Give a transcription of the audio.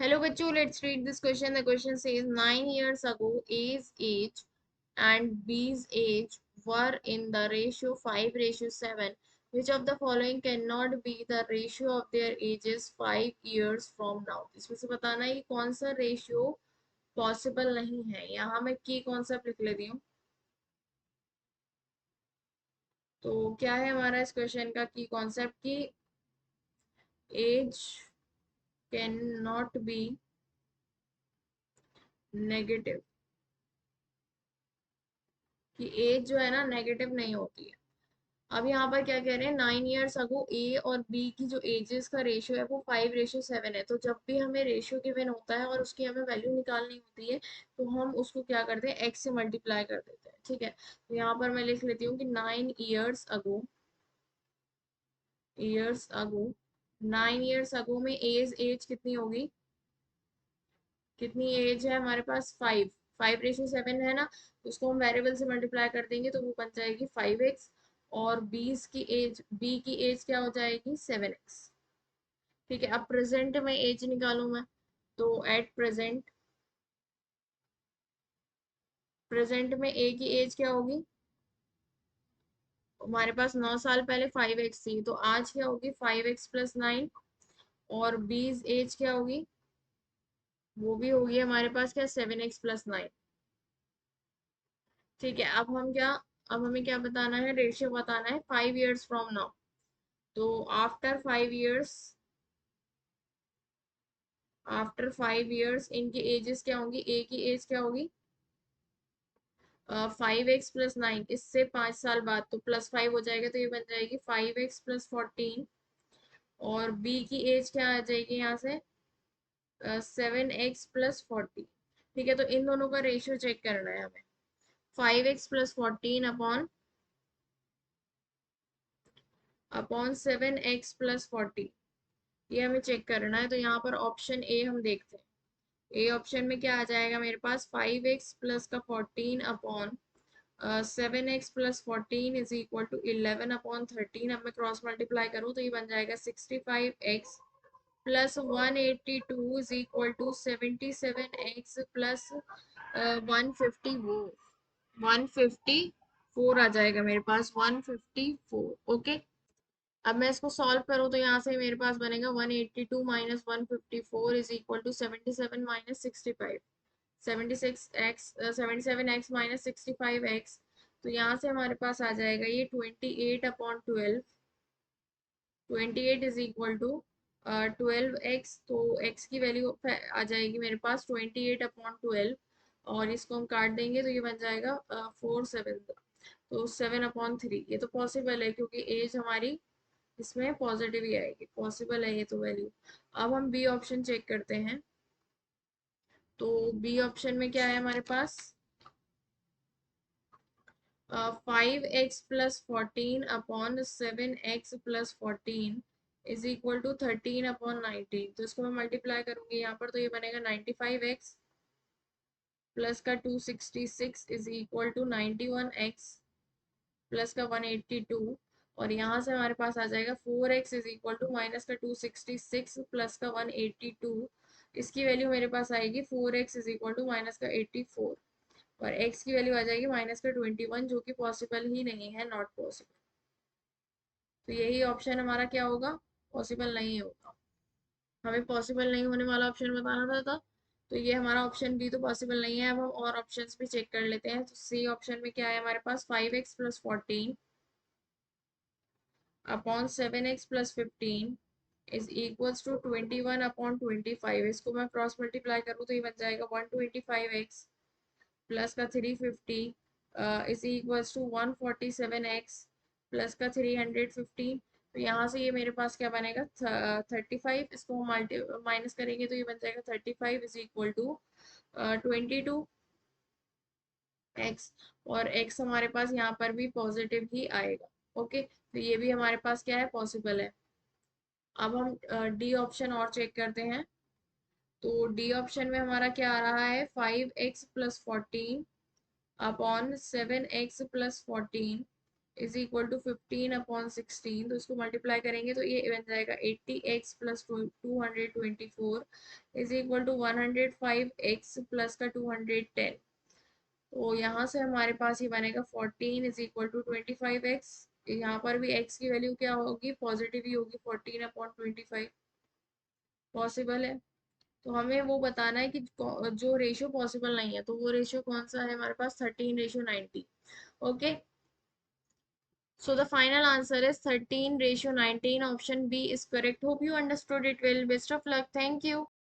Hello बच्चों, let's read this question. The question says 9 years ago A's age and B's age were in the ratio 5:7. Which of the following cannot be the ratio of their ages 5 years from now? इसमें से बताना है कि कौन सा ratio possible नहीं है। यहाँ मैं की कॉन्सेप्ट लिख लेती हूँ। तो क्या है हमारा इस क्वेश्चन का की कॉन्सेप्ट की age can not be negative, कि एज जो है ना नेगेटिव नहीं होती है। अब यहाँ पर क्या कह रहे हैं, 9 years अगो ए और बी की जो एजेस का रेशियो है वो 5:7 है। तो जब भी हमें रेशियो गिवन होता है और उसकी हमें वैल्यू निकालनी होती है तो हम उसको क्या करते हैं, एक्स से मल्टीप्लाई कर देते हैं। ठीक है, तो यहाँ पर मैं लिख लेती हूँ कि 9 years अगो में एज कितनी होगी, कितनी एज है हमारे पास, 5:7 है ना। तो उसको हम वेरिएबल से मल्टीप्लाई कर देंगे तो वो बन जाएगी 5x। और बी की एज क्या हो जाएगी, 7x। ठीक है, अब प्रेजेंट में एज निकालूं मैं, तो एट प्रेजेंट में ए की एज क्या होगी, हमारे पास 9 साल पहले 5x थी, तो आज क्या होगी 5x+9। और बीज एज क्या होगी, वो भी होगी हमारे पास क्या, 7x+9। ठीक है, अब हमें क्या बताना है, रेशियो बताना है 5 years फ्रॉम नाउ। तो आफ्टर 5 years इनकी एजेस क्या होंगी, ए की एज क्या होगी 5x+9, इससे 5 साल बाद तो +5 हो जाएगा, तो ये बन जाएगी 5x+14। और बी की एज क्या आ जाएगी यहाँ से 7x+40। ठीक है, तो इन दोनों का रेशियो चेक करना है हमें, 5x+14 अपॉन 7x+40, ये हमें चेक करना है। तो यहाँ पर ऑप्शन ए हम देखते हैं, ए ऑप्शन में क्या आ जाएगा मेरे पास, 5x+14 अपॉन 7x+14 = 11/13। अब मैं क्रॉस मल्टीप्लाई करूँ तो ये बन जाएगा 65x+182 = 77x+150, वो 154 आ जाएगा मेरे पास, 154। ओके, अब मैं इसको सॉल्व करूँ तो यहाँ से मेरे पास बनेगा 182 - 154 = 77 - 65, 77x - 65x। तो यहाँ से हमारे पास आ जाएगा ये 28/12। 28 = 12x। तो x की वैल्यू आ जाएगी मेरे पास 28/12, और इसको हम काट देंगे तो ये बन जाएगा 4/7। तो 7/3, ये तो पॉसिबल है क्योंकि एज हमारी इसमें पॉजिटिव ही आएगी, पॉसिबल है ये तो वैल्यू। अब हम बी ऑप्शन चेक करते हैं। तो बी ऑप्शन में क्या है हमारे पास, 5x+14 अपॉन 7x+14 = 13/19। तो इसको मैं मल्टीप्लाई करूंगी यहाँ पर, तो ये बनेगा 95x प्लस का 266 = 91x प्लस का 182। और यहाँ से हमारे पास आ जाएगा 4x = माइनस का 266 प्लस का 182। इसकी वैल्यू मेरे पास आएगी 4x = माइनस का 84। और x की वैल्यू आ जाएगी माइनस का 21, जो कि पॉसिबल ही नहीं है, नॉट पॉसिबल। तो यही ऑप्शन हमारा क्या होगा, पॉसिबल नहीं होगा। हमें पॉसिबल नहीं होने वाला ऑप्शन बताना था। तो ये हमारा ऑप्शन बी तो पॉसिबल नहीं है। अब हम और ऑप्शंस भी चेक कर लेते हैं। तो सी ऑप्शन में क्या है हमारे पास, 5x+14 अपॉन 7x+15 = 21/25। इसको मैं क्रॉस मल्टीप्लाई करूँ तो ये बन जाएगा 125x प्लस का 350 = 147x प्लस का 315। तो यहाँ से ये मेरे पास क्या बनेगा 35। इसको हम माइनस करेंगे तो ये बन जाएगा 35 = 22x। और x हमारे पास यहाँ पर भी पॉजिटिव ही आएगा। ओके, तो ये भी हमारे पास क्या है, पॉसिबल है। अब हम डी ऑप्शन और चेक करते हैं। तो डी ऑप्शन में हमारा क्या आ रहा है, 5x+14 upon 7x+14 is equal to 15/16, तो इसको मल्टीप्लाई करेंगे तो ये बन जाएगा 80x plus 224 is equal to 105x plus का 210। तो यहाँ से हमारे पास ये बनेगा 14 इज इक्वल टू 25x। यहाँ पर भी x की वैल्यू क्या होगी, पॉजिटिव ही होगी, 14/25 पॉसिबल है। तो हमें वो बताना है कि जो रेशियो पॉसिबल नहीं है, तो वो रेशियो कौन सा है हमारे पास, 13:90। Okay, so the final answer is 13:19. Option B is correct. Hope you understood it well. Best of luck. Thank you.